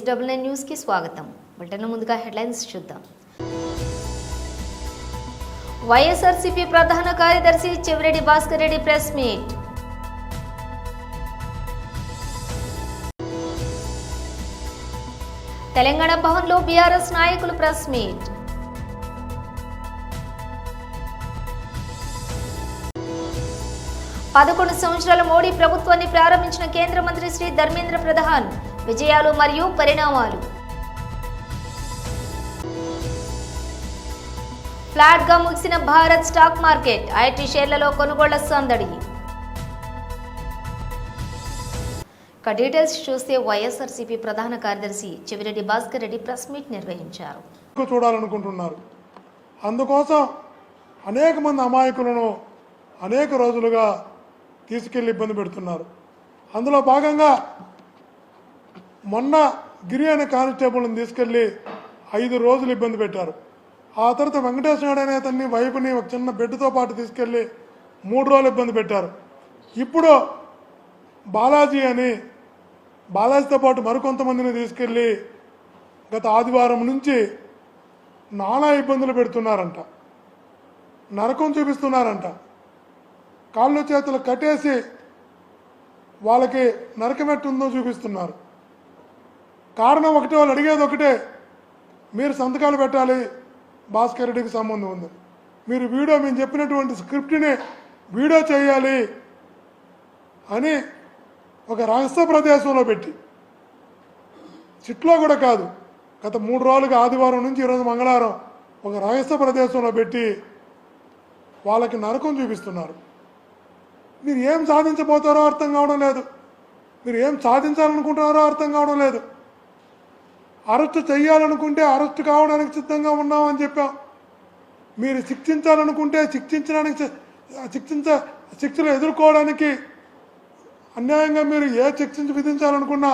ASW9 news కి స్వాగతం. Bulletin ముందుగా హెడ్లైన్స్ చూద్దాం. వైఎస్ఆర్సీపీ ప్రధాన కార్యదర్శి చెవిరెడ్డి భాస్కర్ రెడ్డి ప్రెస్ మీట్. తెలంగాణ భవన్లో బీఆర్ఎస్ నాయకులు ప్రెస్ మీట్. పదకొండు సంవత్సరాల మోడీ ప్రభుత్వాన్ని ప్రారంభించిన కేంద్ర మంత్రి శ్రీ ధర్మేంద్ర ప్రధాన్ విజయాలు మరియు పరిణామాలు. ఫ్లాట్ గా ముగిసిన భారత్ స్టాక్ మార్కెట్, ఐటీ షేర్లలో కొనుగోళ్ల సందడి. డీటెయిల్స్ చూస్తే వైఎస్ఆర్సీపీ ప్రధాన కార్యదర్శి చెవిరెడ్డి భాస్కర్ రెడ్డి ప్రెస్ మీట్ నిర్వహించారు. చూడాలనుకుంటున్నారు. అందుకోసం అనేక మంది అమాయకులను అనేక రోజులుగా తీసుకెళ్లి ఇబ్బంది పెడుతున్నారు. అందులో భాగంగా మొన్న గిరి అనే కానిస్టేబుల్ని తీసుకెళ్లి 5 రోజులు ఇబ్బంది పెట్టారు. ఆ తర్వాత వెంకటేశ్వర నాయుడు అనే అతన్ని వైపుని ఒక చిన్న బెడ్తో పాటు తీసుకెళ్లి 3 రోజులు ఇబ్బంది పెట్టారు. ఇప్పుడు బాలాజీతో పాటు మరికొంతమందిని తీసుకెళ్ళి గత ఆదివారం నుంచి నానా ఇబ్బందులు పెడుతున్నారంట, నరకం చూపిస్తున్నారంట. కాళ్ళు చేతులు కట్టేసి వాళ్ళకి నరకమెట్టుందో చూపిస్తున్నారు. కారణం ఒకటే, వాళ్ళు అడిగేది ఒకటే, మీరు సంతకాలు పెట్టాలి, భాస్కర్ రెడ్డికి సంబంధం ఉంది, మీరు మేము చెప్పినటువంటి స్క్రిప్ట్ని వీడియో చేయాలి అని ఒక రహస్య ప్రదేశంలో పెట్టి, సిట్లో కూడా కాదు, గత 3 రోజులుగా ఆదివారం నుంచి ఈరోజు మంగళవారం ఒక రహస్య ప్రదేశంలో పెట్టి వాళ్ళకి నరకం చూపిస్తున్నారు. మీరు ఏం సాధించబోతారో అర్థం కావడం లేదు, మీరు ఏం సాధించాలనుకుంటున్నారో అర్థం కావడం లేదు. అరెస్టు చేయాలనుకుంటే అరెస్టు కావడానికి సిద్ధంగా ఉన్నామని చెప్పాం. మీరు శిక్షించాలనుకుంటే శిక్షలు ఎదుర్కోవడానికి, అన్యాయంగా మీరు ఏ శిక్ష విధించాలనుకున్నా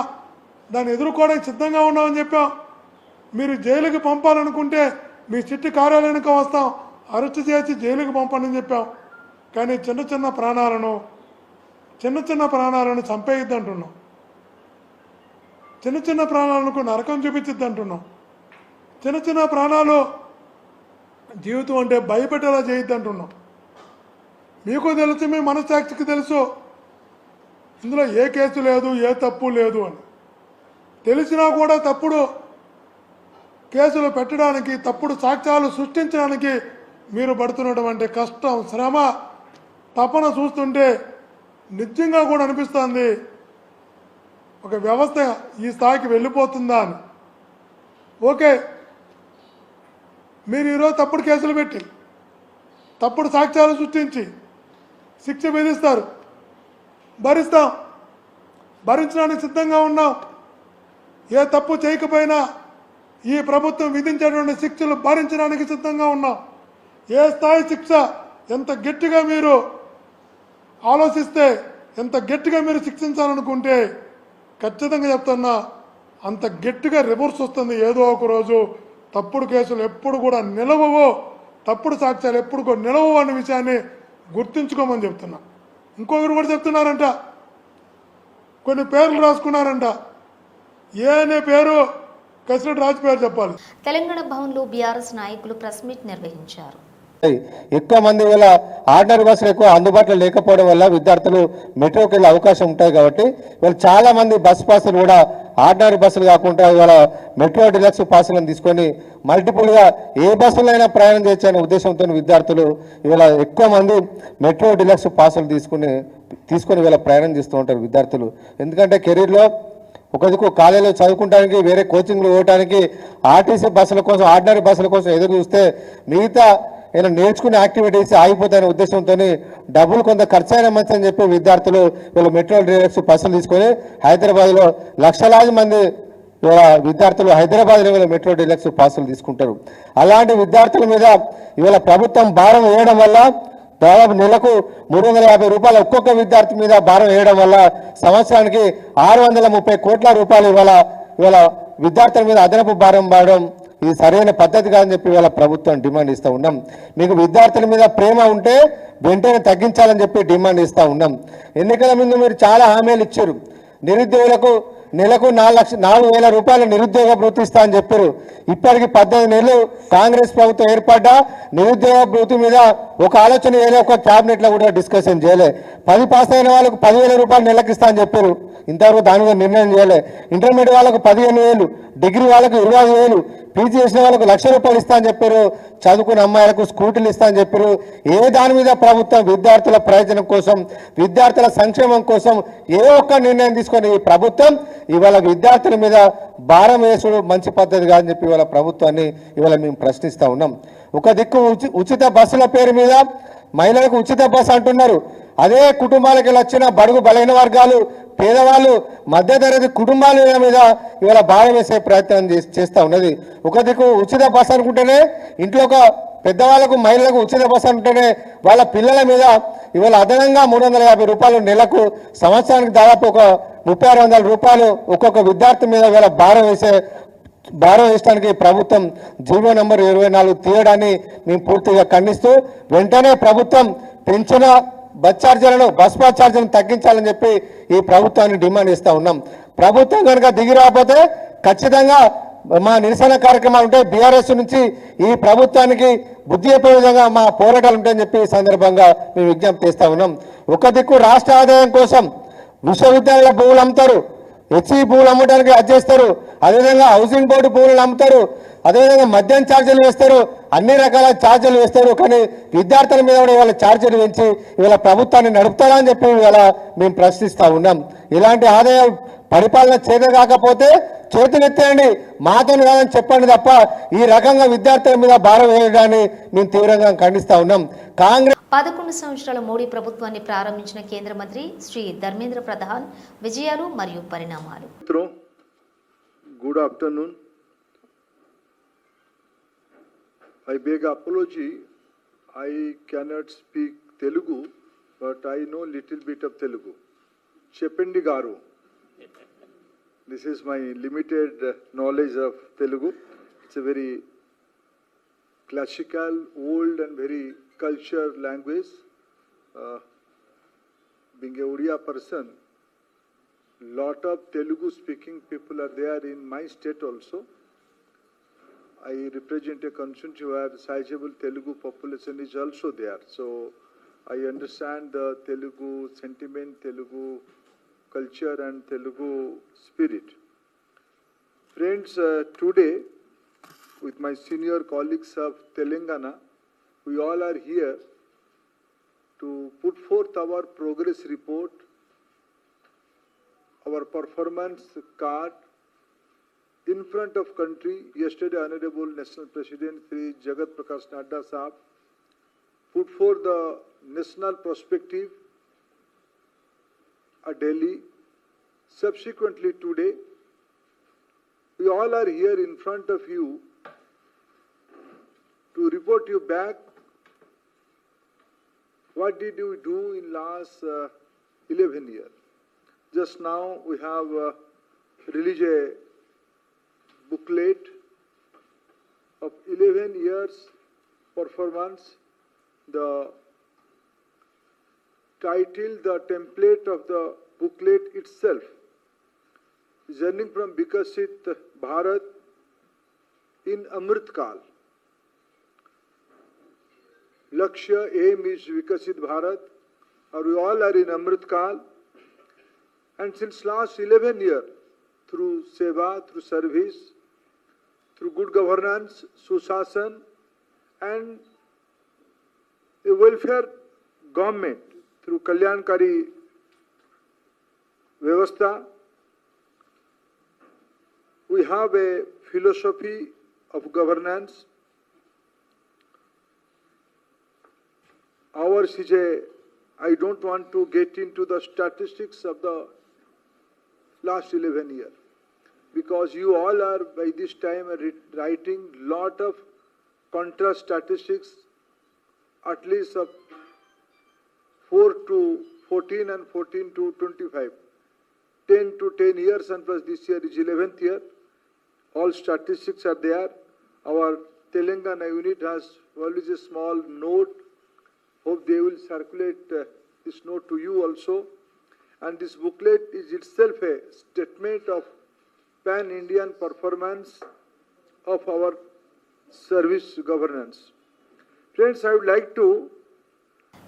దాన్ని ఎదుర్కోవడానికి సిద్ధంగా ఉన్నామని చెప్పాం. మీరు జైలుకి పంపాలనుకుంటే మీ చిట్టి కార్యాలయానికి వస్తాం, అరెస్టు చేసి జైలుకి పంపండి చెప్పాం. కానీ చిన్న చిన్న ప్రాణాలను చంపేయద్దు అంటున్నాం, చిన్న ప్రాణాలకు నరకం చూపించద్దు అంటున్నాం, చిన్న ప్రాణాలు జీవితం అంటే భయపెట్టేలా చేయొద్దు అంటున్నాం. మీకు తెలుసు, మీ మనస్సాక్షికి తెలుసు ఇందులో ఏ కేసు లేదు, ఏ తప్పు లేదు అని తెలిసినా కూడా తప్పుడు కేసులు పెట్టడానికి, తప్పుడు సాక్ష్యాలు సృష్టించడానికి మీరు పడుతున్నటువంటి కష్టం, శ్రమ, తపన చూస్తుంటే నిజంగా కూడా అనిపిస్తుంది ఒక వ్యవస్థ ఈ స్థాయికి వెళ్ళిపోతుందా అని. ఓకే, మీరు ఈరోజు తప్పుడు కేసులు పెట్టి తప్పుడు సాక్ష్యాలు సృష్టించి శిక్ష విధిస్తారు, భరించడానికి సిద్ధంగా ఉన్నాం. ఏ తప్పు చేయకపోయినా ఈ ప్రభుత్వం విధించేటువంటి శిక్షలు భరించడానికి సిద్ధంగా ఉన్నాం. ఏ స్థాయి శిక్ష, ఎంత గట్టిగా మీరు ఆలోచిస్తే, ఎంత గట్టిగా మీరు శిక్షించాలనుకుంటే ఖచ్చితంగా చెప్తున్నా అంత గట్టిగా రివర్స్ వస్తుంది. ఏదో ఒక రోజు తప్పుడు కేసులు ఎప్పుడు కూడా నిలవవో, తప్పుడు సాక్ష్యాలు ఎప్పుడు కూడా నిలవవు అనే విషయాన్ని గుర్తుంచుకోమని చెప్తున్నా. ఇంకొకరు కూడా చెప్తున్నారంట, కొన్ని పేర్లు రాసుకున్నారంట. ఏ అనే పేరు కసిరెడ్డి రాజు పేరు చెప్పాలి. తెలంగాణ భవన్లో బీఆర్ఎస్ నాయకులు ప్రెస్ మీట్ నిర్వహించారు. ఎక్కువ మంది వల్ల ఆర్డినరీ బస్సులు ఎక్కువ అందుబాటులో లేకపోవడం వల్ల విద్యార్థులు మెట్రోకి వెళ్ళే అవకాశం ఉంటాయి. కాబట్టి ఇవాళ చాలా మంది బస్ పాసులు కూడా ఆర్డినరీ బస్సులు కాకుండా ఇవాళ మెట్రో డిలక్స్ పాసులను తీసుకొని మల్టిపుల్గా ఏ బస్సులైనా ప్రయాణం చేయొచ్చనే ఉద్దేశంతో విద్యార్థులు ఇవాళ ఎక్కువ మంది మెట్రో డిలక్స్ పాసులు తీసుకొని ఇవాళ ప్రయాణం చేస్తూ ఉంటారు విద్యార్థులు. ఎందుకంటే కెరీర్లో ఒకదికు కాలేజీలో చదువుకోవడానికి, వేరే కోచింగ్లు పోవడానికి ఆర్టీసీ బస్సుల కోసం, ఆర్డినరీ బస్సుల కోసం ఎదురు చూస్తే మిగతా ఏమైనా నేర్చుకునే యాక్టివిటీస్ ఆగిపోతాయనే ఉద్దేశంతో డబ్బులు కొంత ఖర్చు అయినా మంచి అని చెప్పి విద్యార్థులు వీళ్ళు మెట్రో డిలక్స్ బస్సులు తీసుకొని హైదరాబాద్లో లక్షలాది మంది విద్యార్థులు హైదరాబాద్లో వీళ్ళు మెట్రో డిలక్స్ పాసులు తీసుకుంటారు. అలాంటి విద్యార్థుల మీద ఇవాళ ప్రభుత్వం భారం వేయడం వల్ల దాదాపు నెలకు 350 రూపాయలు ఒక్కొక్క విద్యార్థి మీద భారం వేయడం వల్ల సంవత్సరానికి 630 కోట్ల రూపాయలు ఇవాళ విద్యార్థుల మీద అదనపు భారం పడడం ఇది సరైన పద్ధతి కాదని చెప్పి ఇవాళ ప్రభుత్వం డిమాండ్ ఇస్తూ ఉన్నాం. మీకు విద్యార్థుల మీద ప్రేమ ఉంటే వెంటనే తగ్గించాలని చెప్పి డిమాండ్ ఇస్తూ ఉన్నాం. ఎన్నికల ముందు మీరు చాలా హామీలు ఇచ్చారు. నిరుద్యోగులకు నెలకు 4,000 రూపాయల నిరుద్యోగ భృతి ఇస్తా అని చెప్పారు. ఇప్పటికి 18 నెలలు కాంగ్రెస్ ప్రభుత్వం ఏర్పడ్డా నిరుద్యోగ భృతి మీద ఒక ఆలోచన చేయలే, ఒక క్యాబినెట్లో కూడా డిస్కషన్ చేయలే. 10 పాస్ అయిన వాళ్ళకు 10,000 రూపాయలు నెలకు ఇస్తా అని చెప్పారు, ఇంతవరకు దాని మీద నిర్ణయం చేయలే. ఇంటర్మీడియట్ వాళ్ళకు 15,000, డిగ్రీ వాళ్ళకు 25,000, పీజీ చేసిన వాళ్ళకు 1,00,000 రూపాయలు ఇస్తా అని చెప్పారు. చదువుకున్న అమ్మాయిలకు స్కూటీలు ఇస్తా అని చెప్పారు. ఏ దాని మీద ప్రభుత్వం విద్యార్థుల ప్రయోజనం కోసం, విద్యార్థుల సంక్షేమం కోసం ఏ ఒక్క నిర్ణయం తీసుకొని ఈ ప్రభుత్వం ఇవాళ విద్యార్థుల మీద భారం వేసుడు మంచి పద్ధతి కాదని చెప్పి ఇవాళ ప్రభుత్వాన్ని ఇవాళ మేము ప్రశ్నిస్తూ ఉన్నాం. ఒక దిక్కు ఉచిత బస్సుల పేరు మీద మహిళలకు ఉచిత బస్సు అంటున్నారు. అదే కుటుంబాలకు వచ్చిన బడుగు బలైన వర్గాలు, పేదవాళ్ళు, మధ్యతరగతి కుటుంబాల మీద ఇవాళ భారం వేసే ప్రయత్నం చేస్తూ ఉన్నది. ఒక దిక్కు ఉచిత బస్సు అనుకుంటేనే ఇంట్లో ఒక పెద్దవాళ్ళకు మహిళలకు ఉచిత బస్సు అంటేనే వాళ్ళ పిల్లల మీద ఇవాళ అదనంగా 350 రూపాయలు నెలకు, సంవత్సరానికి దాదాపు ఒక 3,600 రూపాయలు ఒక్కొక్క విద్యార్థి మీద ఇవాళ భారం వేయడానికి ప్రభుత్వం జీవో నంబర్ 24 తీయడాన్ని మేము పూర్తిగా ఖండిస్తూ వెంటనే ప్రభుత్వం పెంచిన బస్ ఛార్జీలను తగ్గించాలని చెప్పి ఈ ప్రభుత్వాన్ని డిమాండ్ చేస్తూ ఉన్నాం. ప్రభుత్వం కనుక దిగి రాకపోతే ఖచ్చితంగా మా నిరసన కార్యక్రమాలు ఉంటాయి. బీఆర్ఎస్ నుంచి ఈ ప్రభుత్వానికి బుద్ధి చెప్పే విధంగా మా పోరాటాలు ఉంటాయని చెప్పి ఈ సందర్భంగా మేము విజ్ఞప్తి చేస్తూ ఉన్నాం. ఒక దిక్కు రాష్ట్ర ఆదాయం కోసం విశ్వవిద్యాలయాల భూములు అమ్ముతారు, హెచ్ఈ భూములు అమ్మడానికి చేస్తారు, అదేవిధంగా హౌసింగ్ బోర్డు భూములు అమ్ముతారు, అదేవిధంగా మద్యం ఛార్జీలు వేస్తారు, అన్ని రకాల ఛార్జీలు వేస్తారు. కానీ విద్యార్థుల మీద కూడా ఇవాళ ఛార్జీలు పెంచి ఇవాళ ప్రభుత్వాన్ని నడుపుతారా అని చెప్పి ఇవాళ మేము ప్రశ్నిస్తూ ఉన్నాం. ఇలాంటి ఆదాయం పరిపాలన చేత కాకపోతే చేతులెత్తేయండి, మాతో కాదని చెప్పండి తప్ప ఈ రకంగా విద్యార్థుల మీద భారం వేయడాన్ని మేము తీవ్రంగా ఖండిస్తూ ఉన్నాం. కాంగ్రెస్ 11 సంవత్సరాల మోడీ ప్రభుత్వాన్ని ప్రారంభించిన కేంద్ర మంత్రి శ్రీ ధర్మేంద్ర ప్రధాన్ విజయాలు మరియు పరిణామాలు. Good afternoon. I beg apology. I cannot speak Telugu, but I know little bit of Telugu. Cheppandi garu. This is my limited knowledge of Telugu. It's a very classical, old and very cultured language. Being a Odia person, lot of Telugu speaking people are there in my state also. I represent a constituency where sizable Telugu population is also there. So I understand the Telugu sentiment, Telugu culture and Telugu spirit. Friends, today with my senior colleagues of Telangana, we all are here to put forth our progress report, our performance card in front of country. Yesterday, Honorable National President Sri Jagat Prakash Nadda Sahab put forth the national perspective at Delhi. Subsequently today, we all are here in front of you to report you back what did you do in last 11 years. Just now we have released a booklet of 11 years performance. The title, the template of the booklet itself, Journeying from Vikasit Bharat in Amrit Kal. Lakshya, aim is Vikasit Bharat, or we all are in Amrit Kal. And since last 11 years, through seva, through service, through good governance, Sushasan, and a welfare government, through Kalyankari Vyavastha, we have a philosophy of governance. Ours is I don't want to get into the statistics of the last 11 years, because you all are by this time writing lot of contrast statistics, at least of 4 to 14 and 14 to 25, 10 to 10 years, and plus this year is 11th year. All statistics are there. Our Telangana unit has always a small note. Hope they will circulate this note to you also. And this booklet is itself a statement of pan-Indian performance of our service governance. Friends, I would like to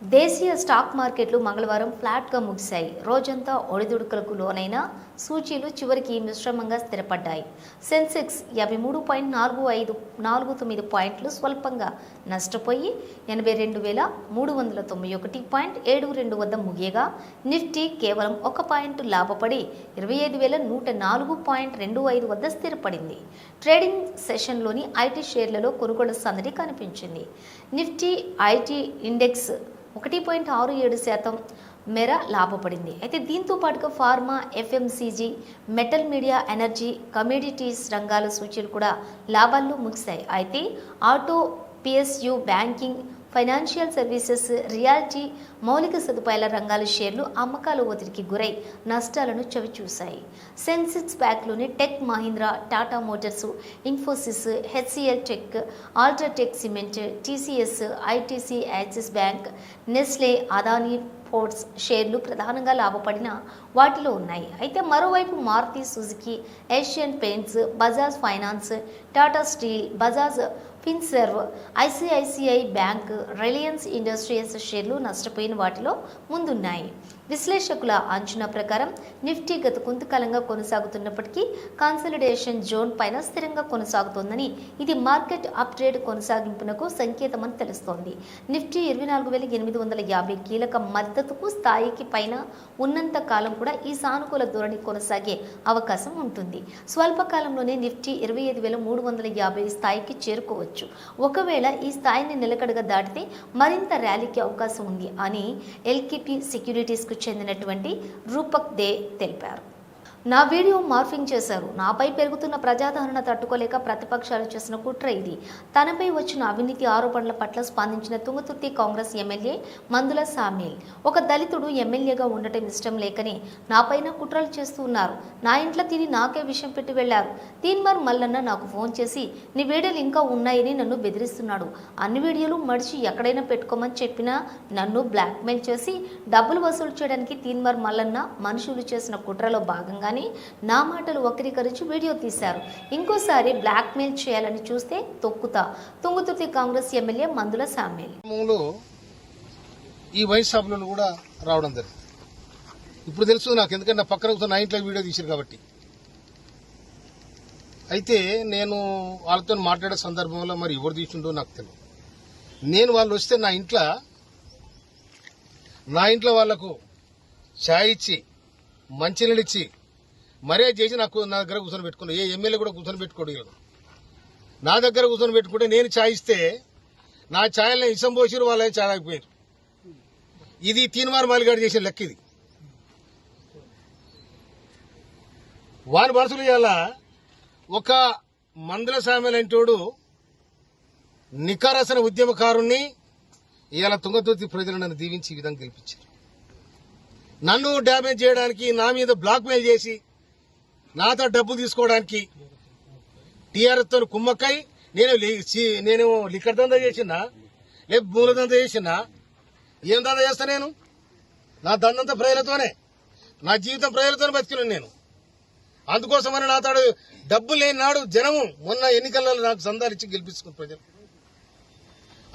దేశీయ stock మార్కెట్లు మంగళవారం ఫ్లాట్గా ముగిశాయి. రోజంతా ఒడిదుడుకులకు లోనైన సూచీలు చివరికి మిశ్రమంగా స్థిరపడ్డాయి. సెన్సెక్స్ 53.49 పాయింట్లు స్వల్పంగా నష్టపోయి 82,391.72 వద్ద ముగియగా, నిఫ్టీ కేవలం 1 పాయింట్ లాభపడి 25,104.25 వద్ద స్థిరపడింది. ట్రేడింగ్ సెషన్లోని ఐటీ షేర్లలో కొనుగోలు సందడి కనిపించింది. నిఫ్టీ ఐటీ ఇండెక్స్ 1.67% మేర లాభపడింది. అయితే దీంతో పాటుగా pharma, FMCG, metal, media, energy, commodities రంగాల సూచీలు కూడా లాభాల్లో ముగిశాయి. అయితే auto, PSU, banking, financial services, realty, మౌలిక సదుపాయాల రంగాల షేర్లు అమ్మకాల ఒత్తిడికి గురై నష్టాలను చవిచూశాయి. సెన్సెక్స్ ప్యాక్లోని Tech Mahindra, Tata Motors, Infosys, HCL Tech, UltraTech Cement, TCS, ITC, Axis Bank, Nestle, Adani Ports షేర్లు ప్రధానంగా లాభపడిన వాటిలో ఉన్నాయి. అయితే మరోవైపు Maruti Suzuki, Asian Paints, Bajaj Finance, Tata Steel, Bajaj Finserv, ICICI Bank, Reliance industries షేర్లు నష్టపోయిన వాటిలో ముందున్నాయి. విశ్లేషకుల అంచనా ప్రకారం నిఫ్టీ గత కొంతకాలంగా కొనసాగుతున్నప్పటికీ కన్సాలిడేషన్ జోన్ పైన స్థిరంగా కొనసాగుతోందని, ఇది మార్కెట్ అప్ ట్రేడ్ కొనసాగింపునకు సంకేతమని తెలుస్తోంది. నిఫ్టీ 24,850 కీలక మద్దతుకు స్థాయికి పైన ఉన్నంత కాలం కూడా ఈ సానుకూల ధోరణి కొనసాగే అవకాశం ఉంటుంది. స్వల్పకాలంలోనే నిఫ్టీ 25,350 స్థాయికి చేరుకోవచ్చు. ఒకవేళ ఈ స్థాయిని నిలకడగా దాటితే మరింత ర్యాలీకి అవకాశం ఉంది అని ఎల్కేపీ సెక్యూరిటీస్కు చెందినటువంటి రూపక్ దే తెలిపారు. నా వీడియో మార్ఫింగ్ చేశారు. నాపై పెరుగుతున్న ప్రజాదరణ తట్టుకోలేక ప్రతిపక్షాలు చేసిన కుట్ర ఇది. తనపై వచ్చిన అవినీతి ఆరోపణల పట్ల స్పందించిన తుంగతుర్తి కాంగ్రెస్ ఎమ్మెల్యే మందుల సామ్యూల్, ఒక దళితుడు ఎమ్మెల్యేగా ఉండటం ఇష్టం లేకని నాపైన కుట్రలు చేస్తూ ఉన్నారు. నా ఇంట్లో తిని నాకే విషయం పెట్టి వెళ్లారు. తీన్మార్ మల్లన్న నాకు ఫోన్ చేసి నీ వీడియోలు ఇంకా ఉన్నాయని నన్ను బెదిరిస్తున్నాడు. అన్ని వీడియోలు మడిచి ఎక్కడైనా పెట్టుకోమని చెప్పినా నన్ను బ్లాక్మెయిల్ చేసి డబ్బులు వసూలు చేయడానికి తీన్మార్ మల్లన్న మనుషులు చేసిన కుట్రలో భాగంగా నా మాటలు వక్రీకరించి వీడియో తీశారు. ఇంకోసారి బ్లాక్మెయిల్ చేయాలని చూస్తే తొక్కుతా. తుంగతుర్తి కాంగ్రెస్ ఎమ్మెల్యే మందుల సామ్యూల్. ఈ వైస్ సభలు కూడా రావడం జరిగింది. ఇప్పుడు తెలుసు నాకు, ఎందుకంటే నా పక్కన నా ఇంట్లో వీడియో తీశారు కాబట్టి. అయితే నేను వాళ్ళతో మాట్లాడే సందర్భంలో మరి ఎవరు తీసిండో నాకు తెలియదు. నేను వాళ్ళు వస్తే నా ఇంట్లో వాళ్లకు ఛాయ్ ఇచ్చి, మంచినీళ్ళు ఇచ్చి, మర్యాద చేసి నా దగ్గర కూర్చొని పెట్టుకున్నాను. ఏ ఎమ్మెల్యే కూడా కూర్చొని పెట్టుకోడు. నా దగ్గర కూర్చొని పెట్టుకుంటే నేను ఛాయ్ ఇస్తే నా ఛాయల్ని ఇసం పోసిరు, వాళ్ళని ఛాయ్ అయిపోయారు. ఇది తీన్మార్ మాలిగాడు చేసిన లెక్క. ఇది వారి మనసులు ఇవాళ ఒక మందుల సామ్యూల్ అంటోడు నికారసన ఉద్యమకారుణ్ణి ఇవాళ తుంగతుర్తి ప్రజలు నన్ను దీవించి ఈ విధంగా గెలిపించారు. నన్ను డ్యామేజ్ చేయడానికి, నా మీద బ్లాక్మెయిల్ చేసి, నాతో డబ్బు తీసుకోవడానికి టీఆర్ఎస్ తో కుమ్మక్కై నేను లిక్కర్ దందా చేసినా, లేక మూల దందా చేసినా, ఏం దందా చేస్తా? నేను నా దందంతా ప్రజలతోనే, నా జీవితం ప్రజలతోనే బతికినాను నేను. అందుకోసమని నాతో డబ్బు లేని నాడు జనము మొన్న ఎన్నికలలో నాకు సందాలు ఇచ్చి గెలిపించుకున్న ప్రజలు.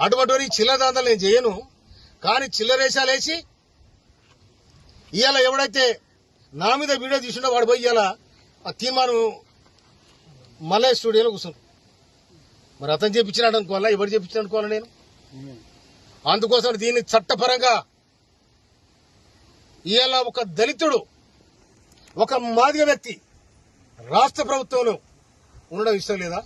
అటువంటి చిల్లర దందాలు నేను చేయను. కానీ చిల్లరేషాలేసి ఇవాళ ఎవడైతే నా మీద వీడియో తీసుండో వాడు పోయి ఇవాళ ఆ తీర్మానం మల్లయ్య స్టూడియోలో కూర్చున్నాడు. మరి అతను చేపించినాడు అనుకోవాలా, ఎవరు చేపించాడు అనుకోవాలా? నేను అందుకోసం దీన్ని చట్టపరంగా ఇవాళ ఒక దళితుడు, ఒక మాదిగ వ్యక్తి రాష్ట్ర ప్రభుత్వంలో ఉండడం ఇష్టం లేదా?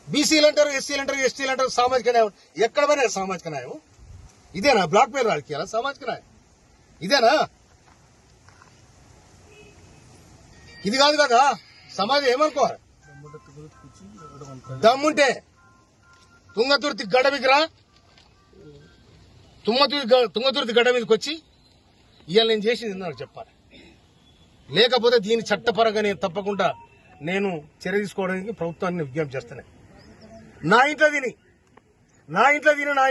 బీసీలు అంటారు, ఎస్సీలు అంటారు, ఎస్టీలు అంటారు, సామాజిక న్యాయం. ఎక్కడ పోయినా సామాజిక న్యాయం ఇదేనా? బ్లాక్ మెయిల్ రాజకీయాల సామాజిక న్యాయం ఇదేనా? ఇది కాదు కదా. సమాజం ఏమనుకోవాలి? దమ్ముంటే తుంగతుర్తి గడ్డ మీదకి రా, తుంగతుర్తి గడ్డ మీదకి వచ్చి ఇవాళ నేను చేసింది నాకు చెప్పాలి. లేకపోతే దీని చట్టపరంగా నేను తప్పకుండా నేను చర్య తీసుకోవడానికి ప్రభుత్వాన్ని విజ్ఞప్తి చేస్తాను. నా ఇంట్లో తిని నా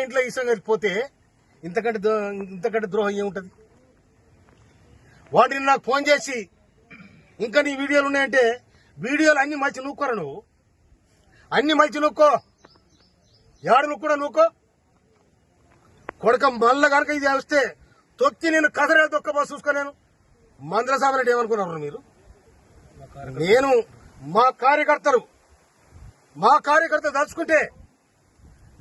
ఇంట్లో ఇష్టం కలిగిపోతే ఇంతకంటే ద్రోహం ఏముంటది? వాటిని నాకు ఫోన్ చేసి ఇంకా నీ వీడియోలు ఉన్నాయంటే వీడియోలు అన్ని మలిచి నూక్కోరా నువ్వు, అన్ని మలిచి నూక్కో, ఏడు నువ్వు నూక్కో కొడక. మళ్ళా కనుక ఇది వస్తే తొక్కి నేను కదరేది తొక్క చూసుకో. నేను మందుల సాబరెడ్డి ఏమనుకున్నారు మీరు? నేను మా కార్యకర్తలు దాచుకుంటే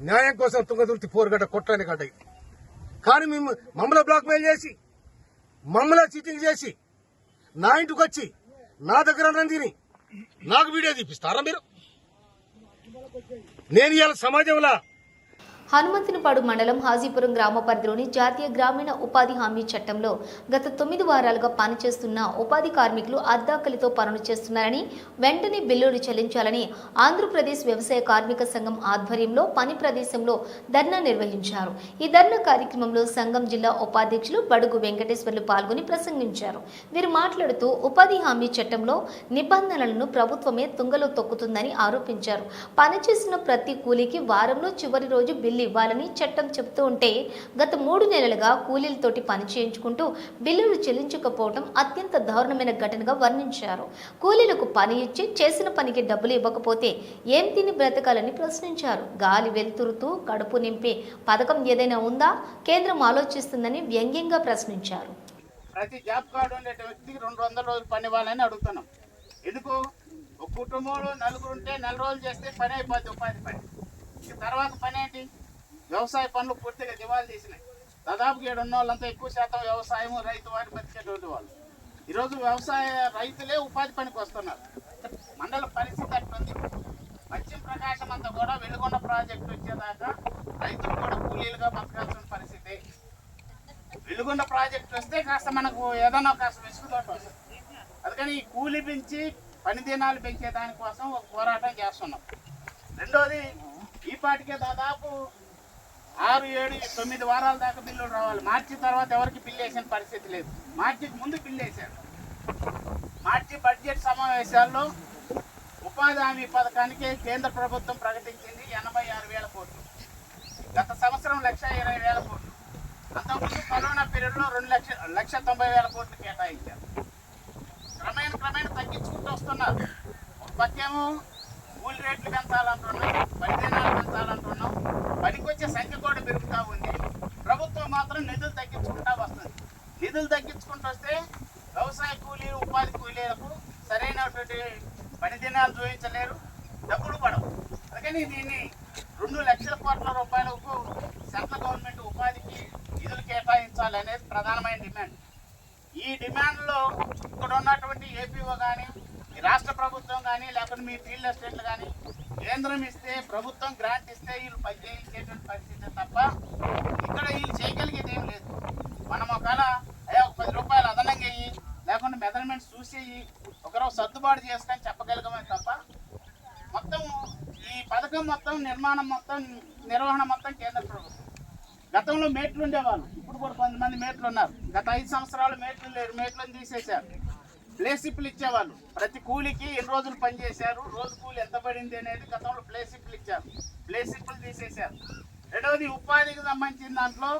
న్యాయం కోసం తుంగదుర్తి పోరుగడ్డ కొట్టని గడ్డ. కానీ మమ్మల్ని బ్లాక్మెయిల్ చేసి మమ్మల్ని చీటింగ్ చేసి నా ఇంటికి వచ్చి నా దగ్గర తిని నాకు వీడియో తీపిస్తారా మీరు? నేను ఇవాళ సమాజంలో హనుమంతునిపాడు మండలం హాజీపురం గ్రామ పరిధిలోని జాతీయ గ్రామీణ ఉపాధి హామీ చట్టంలో గత 9 వారాలుగా పనిచేస్తున్న ఉపాధి కార్మికులు అద్దాకలితో పనులు చేస్తున్నారని, వెంటనే బిల్లులు చెల్లించాలని ఆంధ్రప్రదేశ్ వ్యవసాయ కార్మిక సంఘం ఆధ్వర్యంలో పని ప్రదేశంలో ధర్నా నిర్వహించారు. ఈ ధర్నా కార్యక్రమంలో సంఘం జిల్లా ఉపాధ్యక్షులు బడుగు వెంకటేశ్వర్లు పాల్గొని ప్రసంగించారు. వీరు మాట్లాడుతూ ఉపాధి హామీ చట్టంలో నిబంధనలను ప్రభుత్వమే తుంగలో తొక్కుతుందని ఆరోపించారు. పనిచేసిన ప్రతి కూలీకి వారంలో చివరి రోజు బిల్లు ఇవ్వాలని చట్టం చెబుతూ ఉంటే గత 3 నెలలుగా కూలీలతోటి పని చేయించుకుంటూ బిల్లులు చెల్లించకపోవడం అత్యంత దారుణమైన ఘటనగా వర్ణించారు. కూలీలకు పని ఇచ్చి చేసిన పనికి డబ్బులు ఇవ్వకపోతే ఏం తిని బ్రతకాలని ప్రశ్నించారు. గాలి వెలుతురుతూ కడుపు నింపే పథకం ఏదైనా ఉందా? కేంద్రం ఆలోచిస్తుందని వ్యంగ్యంగా ప్రశ్నించారు. ప్రతి జాబ్ కార్డు ఉండే వ్యక్తికి 200 రోజులు పని ఇవ్వాలని అడుగుతున్నాం. ఎందుకు? ఒక కుటుంబంలో 4 ఉంటే 4 రోజులు చేస్తే పని అయిపోద్ది, ఉపాధి పని. తర్వాత పని ఏంటి? వ్యవసాయ పనులు పూర్తిగా దివాళా తీసినాయి. దాదాపు 7 ఉన్న వాళ్ళంతా ఎక్కువ శాతం వ్యవసాయం, రైతు వారి బతికేటువంటి వాళ్ళు. ఈరోజు వ్యవసాయ రైతులే ఉపాధి పనికి వస్తున్నారు. మండల పరిస్థితి అట్లుంది. పశ్చిమ ప్రకాశం అంతా కూడా వెలుగొండ ప్రాజెక్టు వచ్చేదాకా రైతులు కూడా కూలీలుగా బతకాల్సిన పరిస్థితి. వెలుగొండ ప్రాజెక్టు వస్తే కాస్త మనకు ఏదైనా కాస్త వెసులుబాటు వస్తుంది. అందుకని ఈ కూలీ పెంచి పని దినాలు పెంచే దానికోసం ఒక పోరాటం చేస్తున్నాం. రెండోది, ఈ పాటికే దాదాపు 6, 7, 9 వారాల దాకా బిల్లులు రావాలి. మార్చి తర్వాత ఎవరికి బిల్లు వేసిన పరిస్థితి లేదు. మార్చికి ముందు బిల్లు వేశారు. మార్చి బడ్జెట్ సమావేశాల్లో ఉపాధి హామీ పథకానికి కేంద్ర ప్రభుత్వం ప్రకటించింది 86,000 కోట్లు. గత సంవత్సరం 1,20,000 కోట్లు. అంతకుముందు కరోనా పీరియడ్లో 2,90,000 కోట్లు కేటాయించారు. క్రమేణా తగ్గించుకుంటూ వస్తున్నారు. ఒక పక్కేమో కూలి రేట్లు పెంచాలంటున్నాం, పని దినాలు పెంచాలంటున్నాం, పనికొచ్చే సంఖ్య కూడా పెరుగుతూ ఉంది. ప్రభుత్వం మాత్రం నిధులు తగ్గించుకుంటూ వస్తుంది. నిధులు తగ్గించుకుంటూ వస్తే వ్యవసాయ కూలీలు, ఉపాధి కూలీలకు సరైనటువంటి పని దినాలు చూపించలేరు, డబ్బులు పడవు. అందుకని దీన్ని 2 లక్షల కోట్ల రూపాయలకు సెంట్రల్ గవర్నమెంట్ ఉపాధికి నిధులు కేటాయించాలనేది ప్రధానమైన డిమాండ్. ఈ డిమాండ్లో ఇక్కడ ఉన్నటువంటి ఏపీఓ కానీ, రాష్ట్ర ప్రభుత్వం కానీ, లేకపోతే మీ ఫీల్డ్ అసిస్టెంట్లు కానీ కేంద్రం ఇస్తే, ప్రభుత్వం గ్రాంట్ ఇస్తే వీళ్ళు పని చేయించేటువంటి పరిస్థితి తప్ప ఇక్కడ వీళ్ళు చేయగలిగేది ఏం లేదు. మనం ఒకవేళ ఒక 10 రూపాయలు అదనంగా అయ్యి, లేకుంటే మెజర్మెంట్స్ చూసి ఒకరోజు సర్దుబాటు చేసుకొని చెప్పగలిగమే తప్ప మొత్తం ఈ పథకం మొత్తం, నిర్మాణం మొత్తం, నిర్వహణ మొత్తం కేంద్ర ప్రభుత్వం. గతంలో మేట్లు ఉండేవాళ్ళు, ఇప్పుడు కూడా కొంతమంది మేట్లు ఉన్నారు. గత 5 సంవత్సరాలు మేట్లు లేరు, మేట్లను తీసేశారు. ప్లేసిప్లు ఇచ్చేవాళ్ళు. ప్రతి కూలికి ఎన్ని రోజులు పనిచేశారు, రోజు కూలి ఎంత పడింది అనేది గతంలో ప్లేసిప్లు ఇచ్చారు. ప్లేసిప్లు తీసేశారు. రెండవది, ఉపాధికి సంబంధించిన దాంట్లో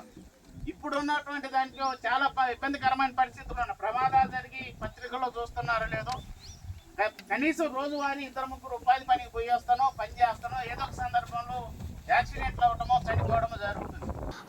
ఇప్పుడు ఉన్నటువంటి దాంట్లో చాలా ఇబ్బందికరమైన పరిస్థితులు ఉన్నాయి. ప్రమాదాలు జరిగి పత్రికల్లో చూస్తున్నారో లేదో, కనీసం రోజువారీ 2-3 ఉపాధి పనికి పోయి వస్తానో, పని చేస్తానో, ఏదో ఒక సందర్భంలో యాక్సిడెంట్లు అవటమో, చనిపోవడమో జరుగుతుంది.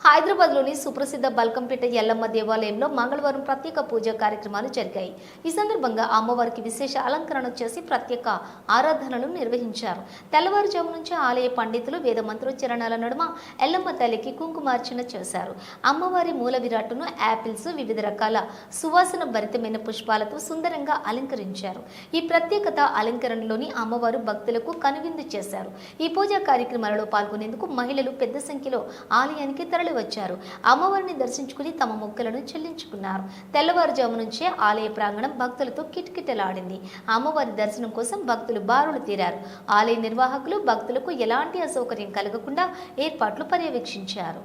హైదరాబాద్లోని సుప్రసిద్ధ బల్కంపేట ఎల్లమ్మ దేవాలయంలో మంగళవారం ప్రత్యేక పూజా కార్యక్రమాలు జరిగాయి. ఈ సందర్భంగా అమ్మవారికి విశేష అలంకరణ చేసి ప్రత్యేక ఆరాధనలు నిర్వహించారు. తెల్లవారుజాము నుంచి ఆలయ పండితులు వేద మంత్రోచ్చరణల నడుమ ఎల్లమ్మ తల్లికి కుంకుమార్చన చేశారు. అమ్మవారి మూల విరాట్టును యాపిల్స్, వివిధ రకాల సువాసన భరితమైన పుష్పాలతో సుందరంగా అలంకరించారు. ఈ ప్రత్యేకత అలంకరణలోని అమ్మవారు భక్తులకు కనువిందు చేశారు. ఈ పూజా కార్యక్రమాలలో పాల్గొనేందుకు మహిళలు పెద్ద సంఖ్యలో ఆలయానికి తరలివచ్చారు. అమ్మవారిని దర్శించుకుని తమ మొక్కులను చెల్లించుకున్నారు. తెల్లవారుజాము నుంచే ఆలయ ప్రాంగణం భక్తులతో కిటకిటలాడింది. అమ్మవారి దర్శనం కోసం భక్తులు బారులు తీరారు. ఆలయ నిర్వాహకులు భక్తులకు ఎలాంటి అసౌకర్యం కలగకుండా ఏర్పాట్లు పర్యవేక్షించారు.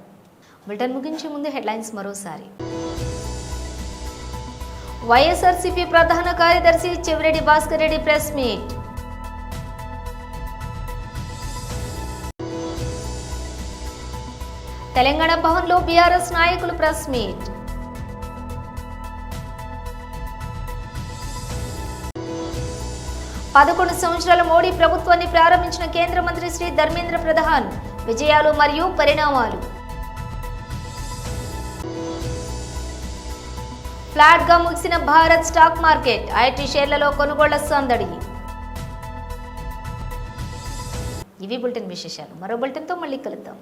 బులెటిన్ ముగించే ముందు హెడ్లైన్స్ మరోసారి. వైఎస్ఆర్సీపీ ప్రధాన కార్యదర్శి చెవిరెడ్డి భాస్కర్ రెడ్డి ప్రెస్ మీట్. తెలంగాణ భవన్లో బీఆర్ఎస్ నాయకులు ప్రెస్ మీట్. 11 సంవత్సరాల మోడీ ప్రభుత్వాన్ని ప్రారంభించిన కేంద్ర మంత్రి శ్రీ ధర్మేంద్ర ప్రధాన్ విజయాలు మరియు పరిణామాలు. ఫ్లాట్ గా ముగిసిన భారత్ స్టాక్ మార్కెట్, ఐటీ షేర్లలో కొనుగోళ్ల సందడి. ఇవి బులెటిన్ విశేషాలు. మరో బులెటిన్తో మళ్ళీ కలుద్దాం.